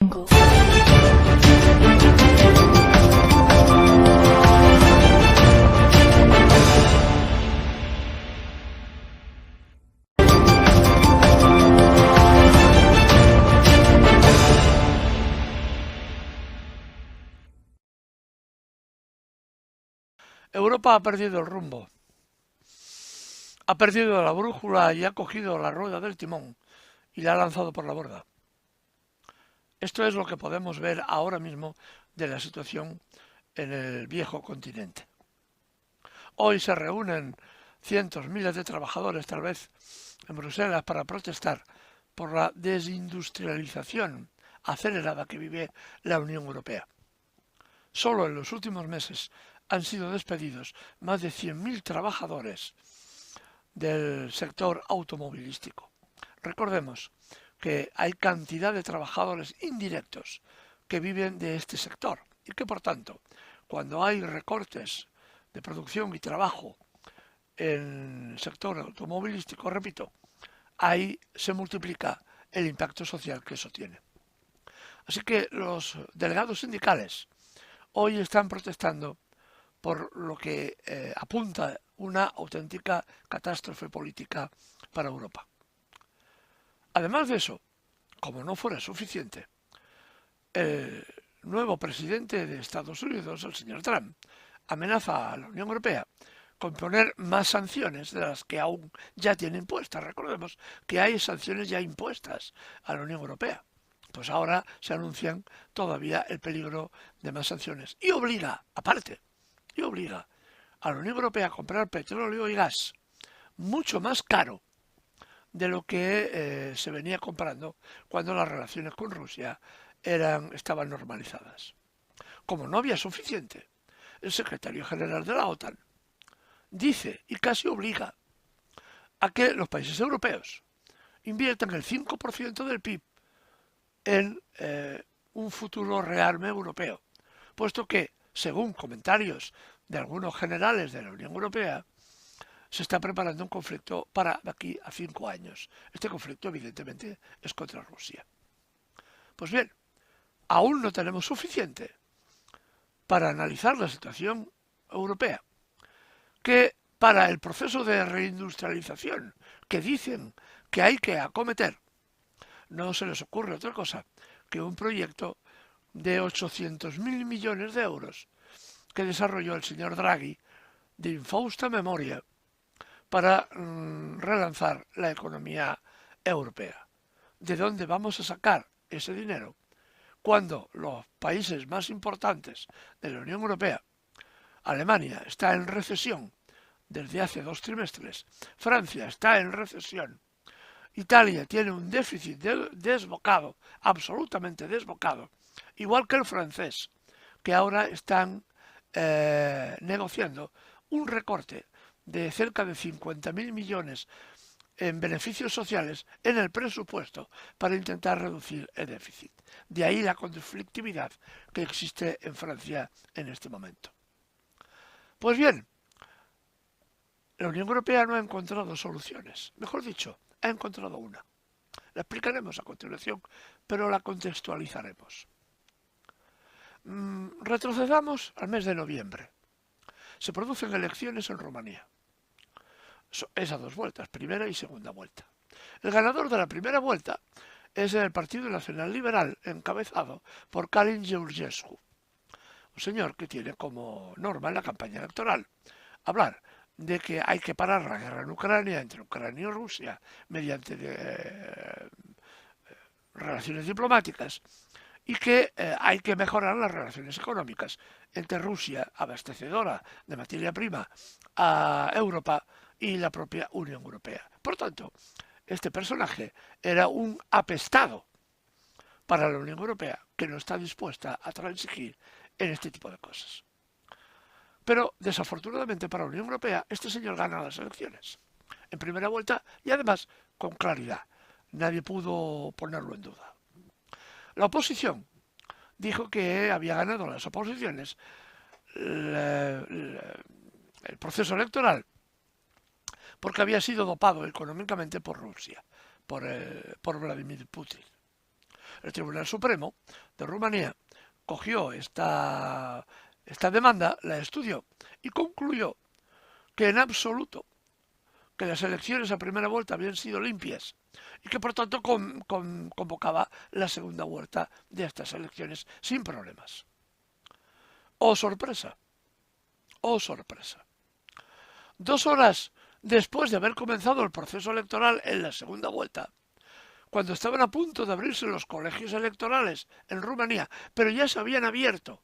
Europa ha perdido el rumbo, ha perdido la brújula y ha cogido la rueda del timón y la ha lanzado por la borda. Esto es lo que podemos ver ahora mismo de la situación en el viejo continente. Hoy se reúnen cientos, miles de trabajadores, tal vez, en Bruselas para protestar por la desindustrialización acelerada que vive la Unión Europea. Solo en los últimos meses han sido despedidos más de 100.000 trabajadores del sector automovilístico. Recordemos que hay cantidad de trabajadores indirectos que viven de este sector y que, por tanto, cuando hay recortes de producción y trabajo en el sector automovilístico, repito, ahí se multiplica el impacto social que eso tiene. Así que los delegados sindicales hoy están protestando por lo que apunta una auténtica catástrofe política para Europa. Además de eso, como no fuera suficiente, el nuevo presidente de Estados Unidos, el señor Trump, amenaza a la Unión Europea con poner más sanciones de las que aún ya tiene impuestas. Recordemos que hay sanciones ya impuestas a la Unión Europea. Pues ahora se anuncian todavía el peligro de más sanciones. Y obliga, aparte, a la Unión Europea a comprar petróleo y gas mucho más caro de lo que se venía comprando cuando las relaciones con Rusia estaban normalizadas. Como no había suficiente, el secretario general de la OTAN dice y casi obliga a que los países europeos inviertan el 5% del PIB en un futuro rearme europeo, puesto que, según comentarios de algunos generales de la Unión Europea, se está preparando un conflicto para de aquí a 5 años. Este conflicto, evidentemente, es contra Rusia. Pues bien, aún no tenemos suficiente para analizar la situación europea, que para el proceso de reindustrialización que dicen que hay que acometer, no se les ocurre otra cosa que un proyecto de 800.000 millones de euros que desarrolló el señor Draghi de infausta memoria para relanzar la economía europea. ¿De dónde vamos a sacar ese dinero? Cuando los países más importantes de la Unión Europea, Alemania está en recesión desde hace 2 trimestres, Francia está en recesión, Italia tiene un déficit desbocado, absolutamente desbocado, igual que el francés, que ahora están negociando un recorte de cerca de 50.000 millones en beneficios sociales en el presupuesto para intentar reducir el déficit. De ahí la conflictividad que existe en Francia en este momento. Pues bien, la Unión Europea no ha encontrado soluciones. Mejor dicho, ha encontrado una. La explicaremos a continuación, pero la contextualizaremos. Retrocedamos al mes de noviembre. Se producen elecciones en Rumanía. Es a 2 vueltas, primera y segunda vuelta. El ganador de la primera vuelta es el Partido Nacional Liberal, encabezado por Călin Georgescu, un señor que tiene como norma en la campaña electoral hablar de que hay que parar la guerra en Ucrania, entre Ucrania y Rusia, mediante relaciones diplomáticas, y que hay que mejorar las relaciones económicas entre Rusia, abastecedora de materia prima, a Europa y la propia Unión Europea. Por tanto, este personaje era un apestado para la Unión Europea que no está dispuesta a transigir en este tipo de cosas. Pero desafortunadamente para la Unión Europea este señor gana las elecciones en primera vuelta y además con claridad. Nadie pudo ponerlo en duda. La oposición dijo que había ganado las oposiciones el proceso electoral porque había sido dopado económicamente por Rusia, por Vladimir Putin. El Tribunal Supremo de Rumanía cogió esta demanda, la estudió y concluyó que en absoluto que las elecciones a primera vuelta habían sido limpias y que por tanto convocaba la segunda vuelta de estas elecciones sin problemas. ¡Oh, sorpresa! ¡Oh, sorpresa! 2 horas después de haber comenzado el proceso electoral en la segunda vuelta, cuando estaban a punto de abrirse los colegios electorales en Rumanía, pero ya se habían abierto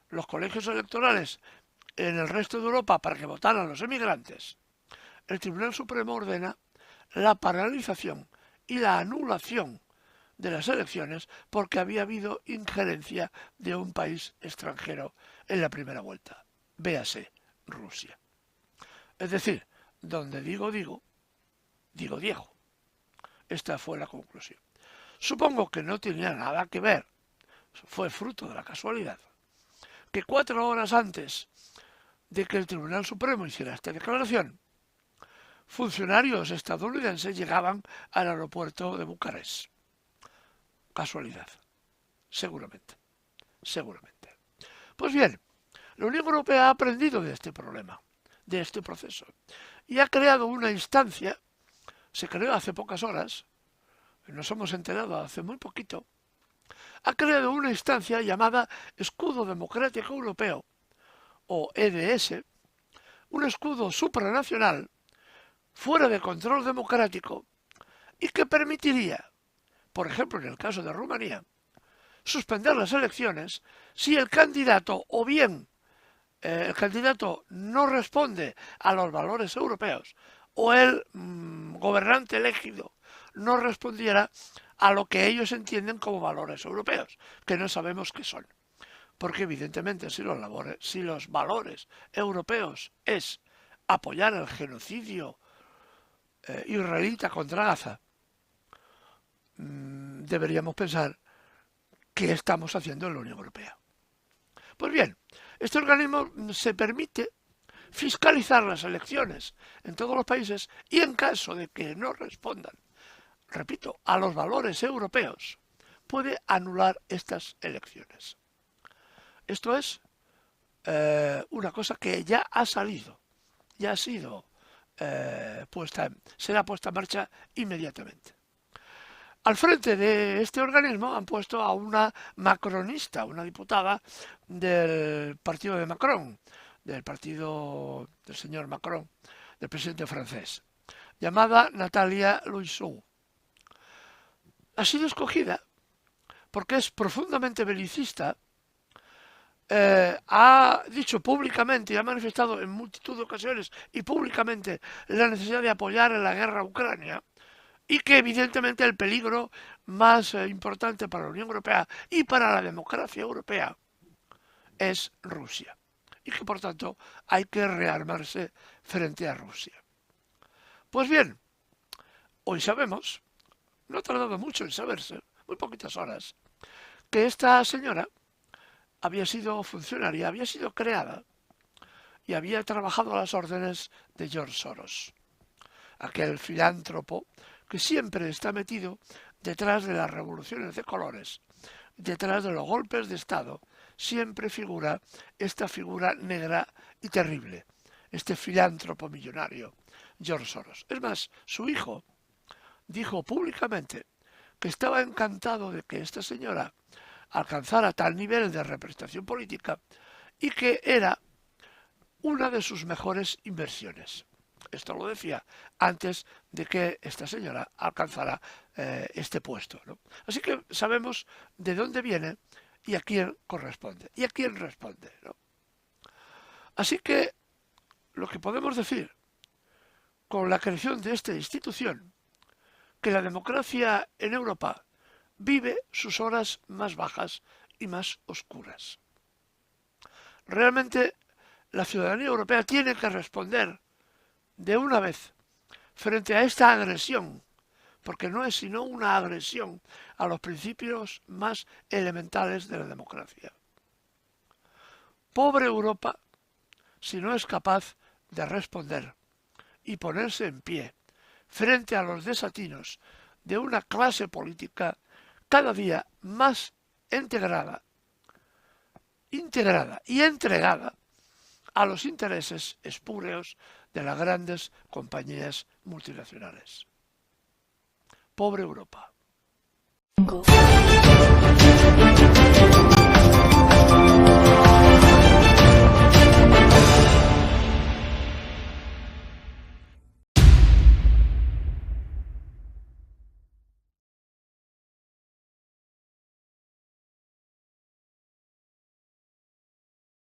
los colegios electorales en el resto de Europa para que votaran los emigrantes, el Tribunal Supremo ordena la paralización y la anulación de las elecciones porque había habido injerencia de un país extranjero en la primera vuelta. Véase, Rusia. Es decir, donde digo Diego. Esta fue la conclusión. Supongo que no tenía nada que ver, fue fruto de la casualidad, que 4 horas antes de que el Tribunal Supremo hiciera esta declaración, funcionarios estadounidenses llegaban al aeropuerto de Bucarest. Casualidad. Seguramente. Seguramente. Pues bien, la Unión Europea ha aprendido de este problema, de este proceso, y ha creado una instancia, se creó hace pocas horas, nos hemos enterado hace muy poquito, ha creado una instancia llamada Escudo Democrático Europeo, o EDS, un escudo supranacional fuera de control democrático y que permitiría, por ejemplo en el caso de Rumanía, suspender las elecciones si el candidato o bien el candidato no responde a los valores europeos o el gobernante elegido no respondiera a lo que ellos entienden como valores europeos, que no sabemos qué son. Porque evidentemente si los valores europeos es apoyar el genocidio israelita contra Gaza, deberíamos pensar qué estamos haciendo en la Unión Europea. Pues bien, este organismo se permite fiscalizar las elecciones en todos los países y en caso de que no respondan, repito, a los valores europeos, puede anular estas elecciones. Esto es una cosa que ya ha salido, ya ha sido será puesta en marcha inmediatamente. Al frente de este organismo han puesto a una macronista, una diputada del partido de Macron, del partido del señor Macron, del presidente francés, llamada Natalia Loiseau. Ha sido escogida porque es profundamente belicista, ha dicho públicamente y ha manifestado en multitud de ocasiones y públicamente la necesidad de apoyar en la guerra a Ucrania, y que evidentemente el peligro más importante para la Unión Europea y para la democracia europea es Rusia. Y que por tanto hay que rearmarse frente a Rusia. Pues bien, hoy sabemos, no ha tardado mucho en saberse, muy poquitas horas, que esta señora había sido funcionaria, había sido creada y había trabajado a las órdenes de George Soros, aquel filántropo que siempre está metido detrás de las revoluciones de colores, detrás de los golpes de Estado, siempre figura esta figura negra y terrible, este filántropo millonario, George Soros. Es más, su hijo dijo públicamente que estaba encantado de que esta señora alcanzara tal nivel de representación política y que era una de sus mejores inversiones. Esto lo decía antes de que esta señora alcanzara este puesto, ¿no? Así que sabemos de dónde viene y a quién corresponde y a quién responde, ¿no? Así que lo que podemos decir con la creación de esta institución, que la democracia en Europa vive sus horas más bajas y más oscuras. Realmente la ciudadanía europea tiene que responder de una vez frente a esta agresión, porque no es sino una agresión a los principios más elementales de la democracia. Pobre Europa si no es capaz de responder y ponerse en pie frente a los desatinos de una clase política cada día más integrada y entregada a los intereses espúreos de las grandes compañías multinacionales. Pobre Europa.